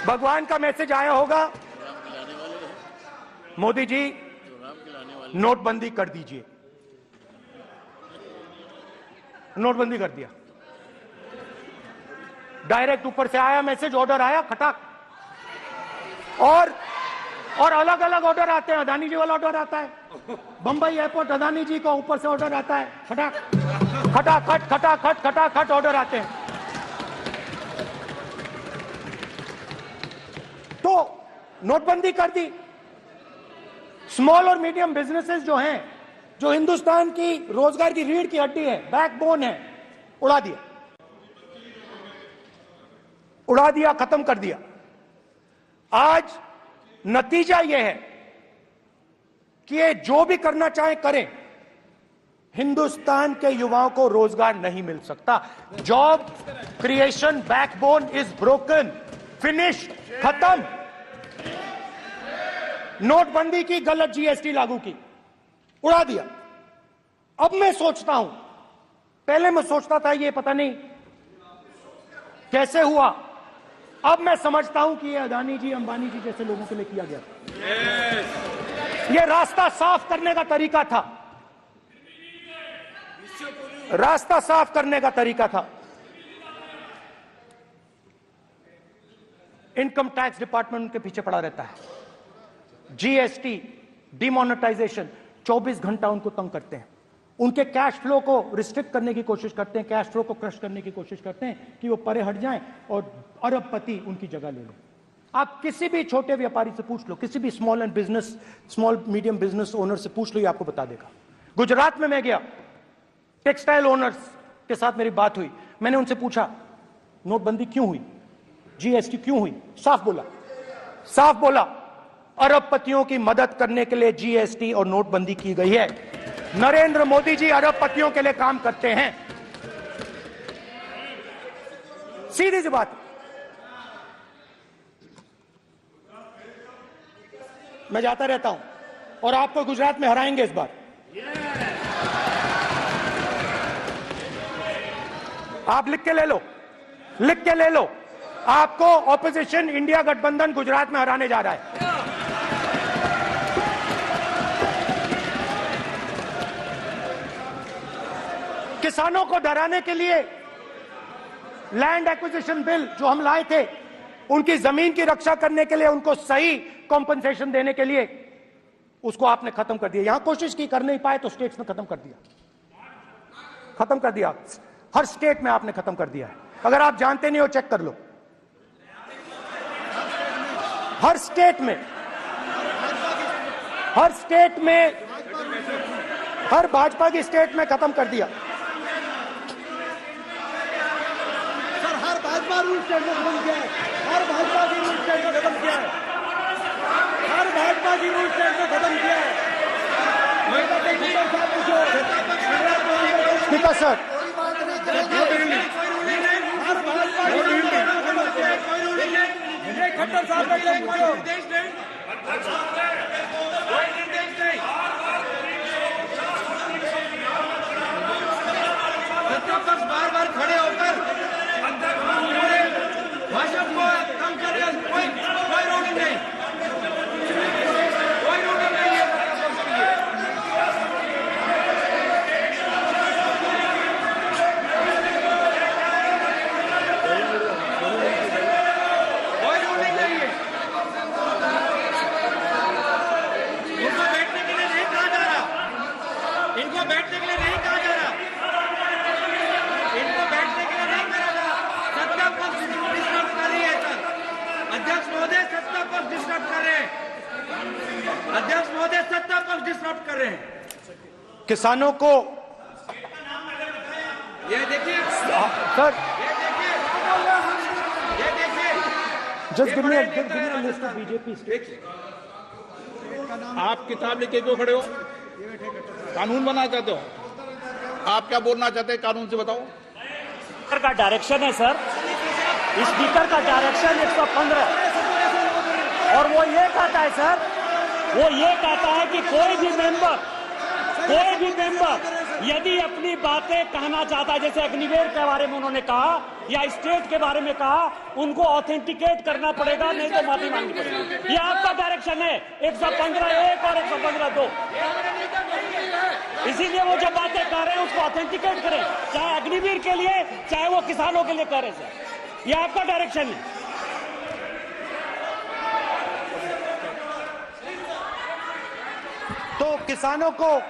भगवान का मैसेज आया होगा। मोदी जी नोटबंदी कर दीजिए। नोटबंदी कर दिया, डायरेक्ट ऊपर से आया मैसेज, ऑर्डर आया खटाक। और अलग अलग ऑर्डर आते हैं। अदानी जी वाला ऑर्डर आता है, बंबई एयरपोर्ट अदानी जी को ऊपर से ऑर्डर आता है, खटाक खटाखट खटाखट खटाखट ऑर्डर आते हैं। तो नोटबंदी कर दी। स्मॉल और मीडियम बिजनेसेस जो हैं, जो हिंदुस्तान की रोजगार की रीढ़ की हड्डी है, बैकबोन है, उड़ा दिया, उड़ा दिया, खत्म कर दिया। आज नतीजा यह है कि ये जो भी करना चाहे करें, हिंदुस्तान के युवाओं को रोजगार नहीं मिल सकता। Job creation backbone is broken, finish, खत्म। नोटबंदी की, गलत जीएसटी लागू की, उड़ा दिया। अब मैं सोचता हूं, पहले मैं सोचता था ये पता नहीं कैसे हुआ, अब मैं समझता हूं कि ये अदानी जी, अंबानी जी जैसे लोगों के लिए किया गया। ये रास्ता साफ करने का तरीका था, रास्ता साफ करने का तरीका था। इनकम टैक्स डिपार्टमेंट उनके पीछे पड़ा रहता है। जीएसटी, डिमोनेटाइजेशन, 24 घंटा उनको तंग करते हैं। उनके कैश फ्लो को रिस्ट्रिक्ट करने की कोशिश करते हैं, कैश फ्लो को क्रश करने की कोशिश करते हैं कि वो परे हट जाएं और अरबपति उनकी जगह ले लें। आप किसी भी छोटे व्यापारी से पूछ लो, किसी भी स्मॉल मीडियम बिजनेस ओनर से पूछ लो, ये आपको बता देगा। गुजरात में मैं गया, टेक्सटाइल ओनर्स के साथ मेरी बात हुई। मैंने उनसे पूछा नोटबंदी क्यों हुई, जीएसटी क्यों हुई? साफ बोला अरबपतियों की मदद करने के लिए जीएसटी और नोटबंदी की गई है। नरेंद्र मोदी जी अरबपतियों के लिए काम करते हैं, सीधी सी बात। मैं जाता रहता हूं और आपको गुजरात में हराएंगे इस बार। आप लिख के ले लो, आपको ऑपोजिशन इंडिया गठबंधन गुजरात में हराने जा रहा है। किसानों को डराने के लिए लैंड एक्विजिशन बिल जो हम लाए थे, उनकी जमीन की रक्षा करने के लिए, उनको सही कॉम्पनसेशन देने के लिए, उसको आपने खत्म कर दिया। यहां कोशिश की, कर नहीं पाए तो स्टेट्स में खत्म कर दिया। हर स्टेट में आपने खत्म कर दिया है। अगर आप जानते नहीं हो, चेक कर लो। हर स्टेट में, हर भाजपा की स्टेट में खत्म कर दिया। सर, हर भाजपा रूल स्टेट में खत्म किया है। हर भाजपा की रूल स्टेट में खत्म किया है। हर भाजपा की रूल स्टेट में खत्म किया है। स्पीकर सर, खट्टर साहब का क्लेम करो। बार खड़े होकर भाषण को कम कर रहे, कोई रूलिंग नहीं, कोई रूलिंग नहीं है। बैठने के लिए नहीं कहा जा रहा, इनको बैठने के लिए नहीं कहा जा रहा। सत्ता पक्ष डिस्टर्ब कर रही है सर। अध्यक्ष महोदय सत्ता पक्ष डिस्टर्ब कर रहे हैं। अध्यक्ष महोदय सत्ता पक्ष डिस्टर्ब कर रहे हैं। किसानों को ये देखिए सर, ये देखिए just give me a list of BJP states. आप किताब लेके क्यों खड़े हो? कानून बनाना चाहते हो? आप क्या बोलना चाहते हैं, कानून से बताओ। स्पीकर का डायरेक्शन है सर, स्पीकर का डायरेक्शन 115, और वो ये कहता है सर, वो ये कहता है कि कोई भी मेंबर यदि अपनी बातें कहना चाहता है, जैसे अग्निवीर के बारे में उन्होंने कहा या स्टेट के बारे में कहा, उनको ऑथेंटिकेट करना पड़ेगा, नहीं तो माफी मांगनी पड़ेगी। ये आपका डायरेक्शन है, 115(1) और 115(2). इसीलिए वो जो बातें कह रहे हैं उसको ऑथेंटिकेट करें, चाहे अग्निवीर के लिए चाहे वो किसानों के लिए कह रहे सर। ये आपका डायरेक्शन है। तो किसानों को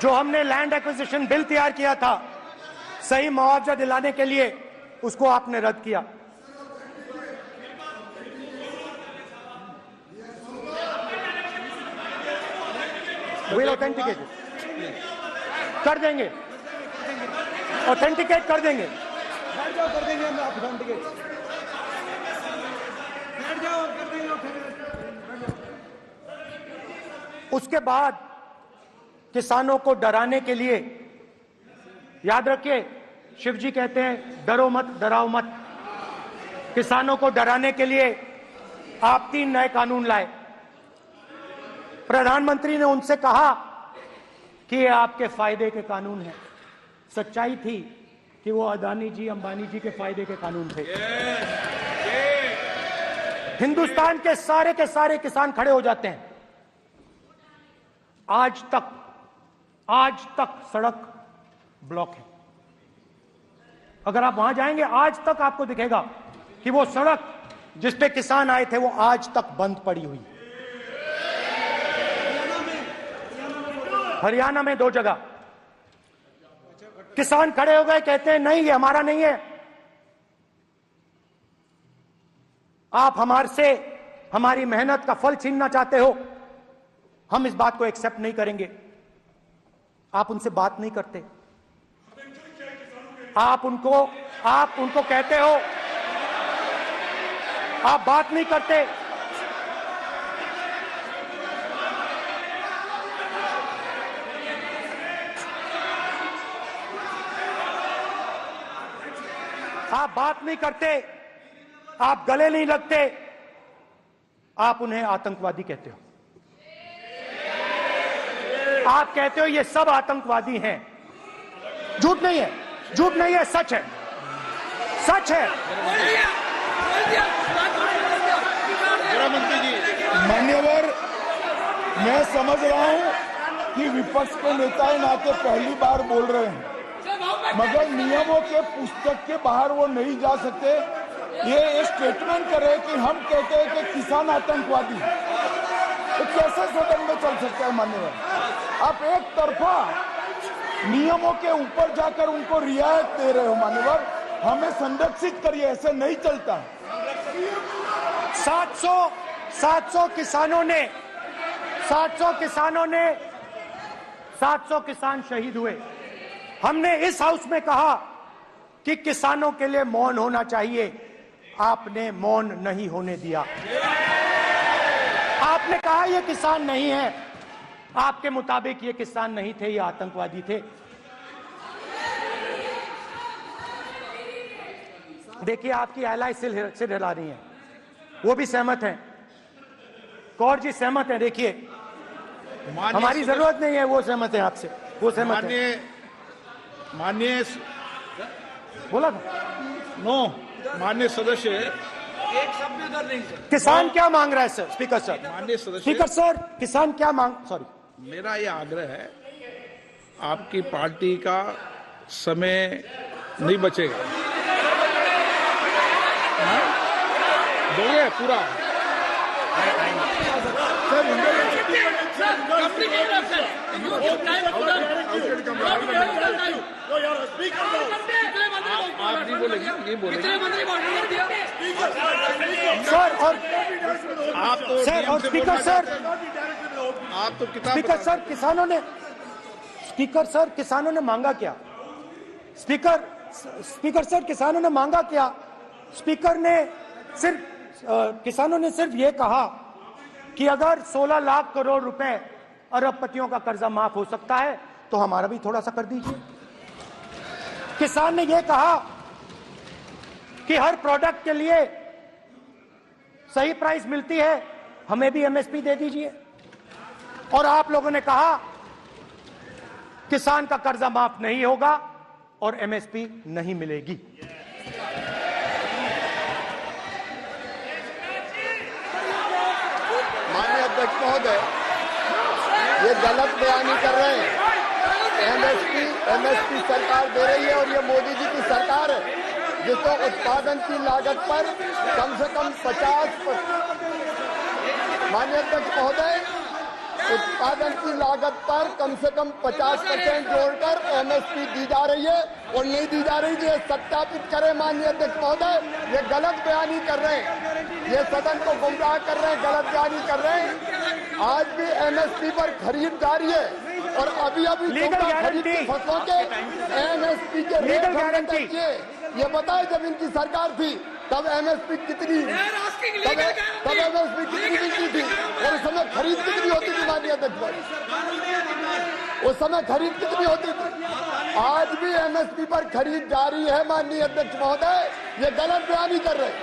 जो हमने लैंड एक्विजिशन बिल तैयार किया था सही मुआवजा दिलाने के लिए, उसको आपने रद्द किया। विल ऑथेंटिकेट कर देंगे, ऑथेंटिकेट कर देंगे। बैठ जाओ, कर देंगे हम ऑथेंटिकेट। बैठ जाओ, कर देंगे ऑथेंटिकेट। उसके बाद किसानों को डराने के लिए, याद रखिए शिव जी कहते हैं डरो मत डराओ मत, किसानों को डराने के लिए आप 3 नए कानून लाए। प्रधानमंत्री ने उनसे कहा कि ये आपके फायदे के कानून हैं। सच्चाई थी कि वो अदानी जी अंबानी जी के फायदे के कानून थे। हिंदुस्तान के सारे किसान खड़े हो जाते हैं। आज तक सड़क ब्लॉक है। अगर आप वहां जाएंगे आज तक आपको दिखेगा कि वो सड़क जिस पे किसान आए थे वो आज तक बंद पड़ी हुई। हरियाणा में 2 जगह किसान खड़े हो गए, कहते हैं नहीं ये हमारा नहीं है, आप हमारे से हमारी मेहनत का फल छीनना चाहते हो, हम इस बात को एक्सेप्ट नहीं करेंगे। आप उनसे बात नहीं करते, आप उनको कहते हो, आप बात नहीं करते। आप बात नहीं करते, आप गले नहीं लगते, आप उन्हें आतंकवादी कहते हो। आप कहते हो ये सब आतंकवादी हैं। झूठ नहीं है, झूठ नहीं है, सच है, सच है। गृहमंत्री जी, मान्यवर, मैं समझ रहा हूं कि विपक्ष के नेता नाते पहली बार बोल रहे हैं, मगर नियमों के पुस्तक के बाहर वो नहीं जा सकते। ये स्टेटमेंट करे कि हम कहते हैं कि किसान आतंकवादी, तो कैसे सदन में चल सकता है? मान्यवर, आप एक तरफा नियमों के ऊपर जाकर उनको रियायत दे रहे हो। मान्यवर, हमें संरक्षित करिए, ऐसे नहीं चलता। 700 किसान शहीद हुए। हमने इस हाउस में कहा कि किसानों के लिए मौन होना चाहिए, आपने मौन नहीं होने दिया। आपने कहा ये किसान नहीं है, आपके मुताबिक ये किसान नहीं थे, ये आतंकवादी थे। देखिए आपकी एलाई सिर हिला रही है, वो भी सहमत हैं, कौर जी सहमत हैं। देखिए हमारी जरूरत नहीं है, वो सहमत है आपसे, वो सहमत है। माननीय बोला था नो, माननीय सदस्य, एक शब्द उधर नहीं सर। किसान क्या मांग रहा है सर? स्पीकर सर, माननीय सदस्य, स्पीकर सर, किसान क्या मांग, सॉरी, मेरा ये आग्रह है, आपकी पार्टी का समय नहीं बचेगा। दोगे पूरा? आप नहीं बोलेंगे, ये बोलेंगे सर। और आप तो सर और स्पीकर सर, आप तो किताब स्पीकर सर, किसानों ने मांगा क्या? स्पीकर सर, किसानों ने मांगा क्या? किसानों ने सिर्फ ये कहा कि अगर 16 लाख करोड़ रुपए अरबपतियों का कर्जा माफ हो सकता है तो हमारा भी थोड़ा सा कर दीजिए। किसान ने यह कहा कि हर प्रोडक्ट के लिए सही प्राइस मिलती है, हमें भी एमएसपी दे दीजिए। और आप लोगों ने कहा किसान का कर्जा माफ नहीं होगा और एमएसपी नहीं मिलेगी। माननीय अध्यक्ष महोदय, ये गलत बयानी कर रहे हैं। एमएसपी सरकार दे रही है और ये मोदी जी की सरकार है जिसको उत्पादन की लागत पर कम से कम 50%। माननीय अध्यक्ष महोदय, उत्पादन की लागत पर कम से कम 50% जोड़कर एमएसपी दी जा रही है और नहीं दी जा रही। ये सत्यापित करें माननीय अध्यक्ष महोदय, ये गलत बयानी कर रहे हैं, ये सदन को गुमराह कर रहे हैं, गलत बयानी कर रहे हैं। आज भी एमएसपी पर खरीद जारी है और अभी खरीद की फसलों के एमएसपी के रेट गारंटी ये बताए, जब इनकी सरकार थी तब एमएसपी कितनी मिलती थी और उस समय खरीद कितनी होती थी माननीय अध्यक्ष, उस समय खरीद कितनी होती थी। आज भी एमएसपी पर खरीद जारी है माननीय अध्यक्ष महोदय, ये गलत बयानी कर रहे हैं।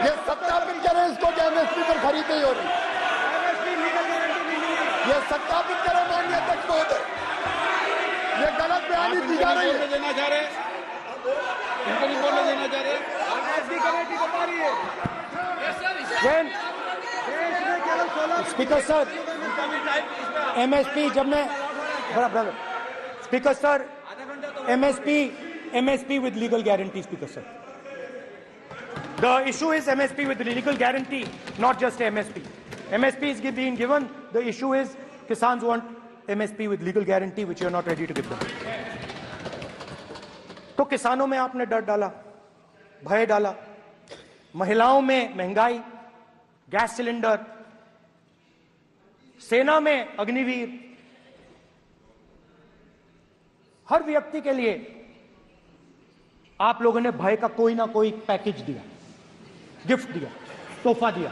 ये सत्यापित करें इसको कि एमएसपी पर खरीद नहीं हो रही, ये सत्यापित करें माननीय अध्यक्ष महोदय, ये गलत बयानी दी जा रही है। देना चाह रहे इनको नहीं बोलने देना चाह रहे। स्पीकर सर, एमएसपी जब मैं speaker sir, MSP with legal guarantee, speaker sir, the issue is MSP with legal guarantee, not just MSP. MSP is being given. The issue is Kisans want MSP with legal guarantee, which you are not ready to give them. तो किसानों में आपने डर डाला, भय डाला, महिलाओं में महंगाई, गैस सिलेंडर, सेना में अग्निवीर, हर व्यक्ति के लिए आप लोगों ने भय का कोई ना कोई पैकेज दिया, गिफ्ट दिया, तोहफा दिया।